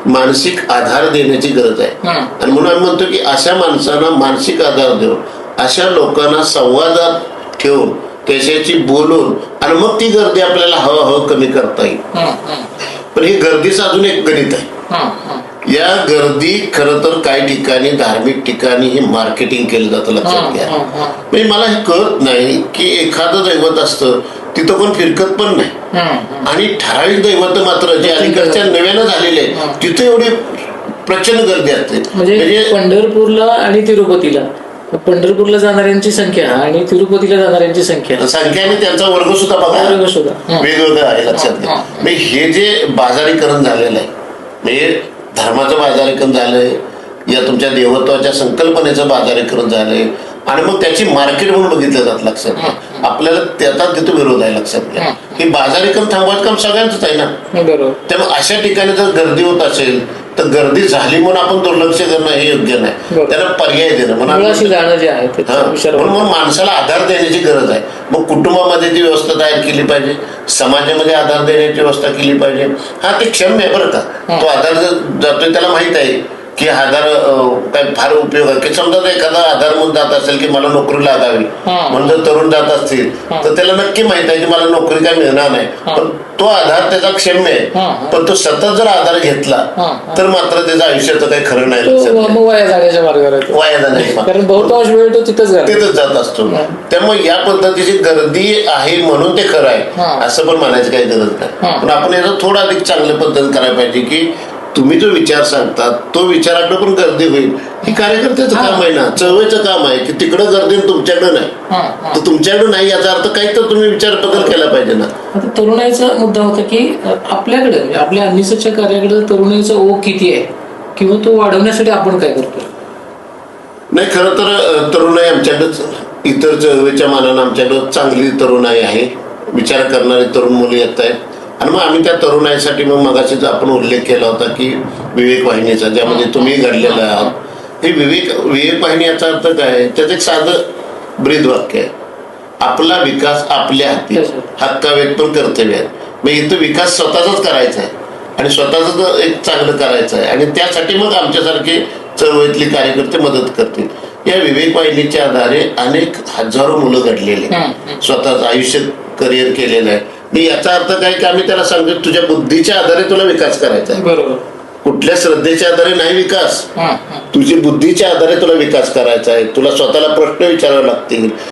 मानसिक आधार देण्याची गरज आहे. आणि म्हणून आम्ही म्हणतो की अशा माणसांना मानसिक आधार देऊन अशा लोकांना संवादात ठेवून त्याच्याशी बोलून आणि मग ती गर्दी आपल्याला हळूहळू कमी करता येईल. पण ही गर्दीचं अजून एक गणित आहे. या गर्दी खरं तर काही ठिकाणी धार्मिक ठिकाणी हे मार्केटिंग केलं जातं, लक्षात घ्या. म्हणजे मला हे कळत नाही की एखादं दैवत असतं तिथं कोण फिरकत पण नाही आणि ठराविक दैवत मात्र जे अलीकडच्या नव्यानं झालेले तिथे एवढी प्रचंड गर्दी असते. म्हणजे पंढरपूरला आणि तिरुपतीला, पंढरपूरला जाणाऱ्यांची संख्या आणि तिरुपतीला जाणाऱ्यांची संख्या आणि त्यांचा वर्ग सुद्धा बघा वेगवेगळा आहे, लक्षात घ्या. म्हणजे हे जे बाजारीकरण झालेलं आहे, म्हणजे धर्माचं बाजारीकरण झालंय, या तुमच्या देवत्वाच्या संकल्पनेचं बाजारीकरण झालंय आणि मग त्याची मार्केट म्हणून बघितलं जात, लक्षात घ्या. आपल्याला त्याचा तिथे विरोध आहे, लक्षात घ्या. हे बाजारीकरण थांबवायचं काम सगळ्यांचंच आहे ना. त्यामुळे अशा ठिकाणी जर गर्दी होत असेल तर गर्दी झाली म्हणून आपण दुर्लक्ष करणं हे योग्य नाही. त्याला पर्याय देणं म्हणून माणसाला आधार देण्याची गरज आहे. मग कुटुंबामध्ये ती व्यवस्था तयार केली पाहिजे, समाजामध्ये आधार देण्याची व्यवस्था केली पाहिजे. हा ते क्षम्य आहे बरं का. तो आधार जातोय त्याला माहित आहे की आधार काय फार उपयोग आहे. की समजा एखादा आधार म्हणून जात असेल की मला नोकरी लागावी म्हणून जर तरुण जात असतील तर त्याला नक्की माहित आहे की मला नोकरी काय मिळणार नाही. पण तो आधार त्याचा क्षम्य आहे. पण तो सतत जर आधार घेतला तर मात्र त्याचं आयुष्याचं काही खरं नाही, वाया जाण्याच्या मार्गावर, वाया जाण्याच्या, कारण बहुतांश वेळ तो तिथंच जात असतो. त्यामुळे या पद्धतीची गर्दी आहे म्हणून ते खरं आहे असं पण म्हणायची काही गरज नाही. पण आपण याचं थोडं अधिक चांगल्या पद्धतीने करायला पाहिजे की तुम्ही जो विचार सांगतात तो विचाराकडे पण गर्दी होईल. ही कार्यकर्त्याचं काम आहे ना, चळवळीचं काम आहे की तिकडं गर्दी तुमच्याकडे नाही, तर तुमच्याकडे नाही याचा अर्थ काही तर तुम्ही विचार बदल केला पाहिजे ना. आता तरुणाईचा मुद्दा होता की आपल्याकडे आपल्या अन्नीसच्या कार्याकडे तरुणाईचा ओघ किती आहे किंवा तो वाढवण्यासाठी आपण काय करतो. नाही, खरं तर तरुणाई आमच्याकडे इतर चळवळीच्या मानानं आमच्याकडे चांगली तरुणाई आहे, विचार करणारी तरुण मुली येत आहेत. आणि मग आम्ही त्या तरुणाईसाठी मग मगाशीच आपण उल्लेख केला होता की विवेक वाहिनीचा, ज्यामध्ये तुम्ही घडलेला आहात. हे विवेक वाहिनी याचा अर्थ काय, त्याचं एक साधं ब्रीद वाक्य आहे, आपला विकास आपल्या हाती, हक्का व्यक्त पण कर्तव्य आहे. मग इथं विकास स्वतःचाच करायचा आहे आणि स्वतःच एक चांगलं करायचं आहे आणि त्यासाठी मग आमच्यासारखे चळवळीतले कार्यकर्ते मदत करतील. या विवेक वाहिनीच्या आधारे अनेक हजारो मुलं घडलेले, स्वतःच आयुष्य करिअर केलेलं आहे. याचा अर्थ काय की आम्ही त्याला सांगतो तुझ्या बुद्धीच्या आधारे तुला विकास करायचा आहे, बरोबर, कुठल्या श्रद्धेच्या आधारे नाही विकास, तुझी बुद्धीच्या आधारे तुला विकास करायचा आहे. तुला स्वतःला प्रश्न विचारावे लागतील.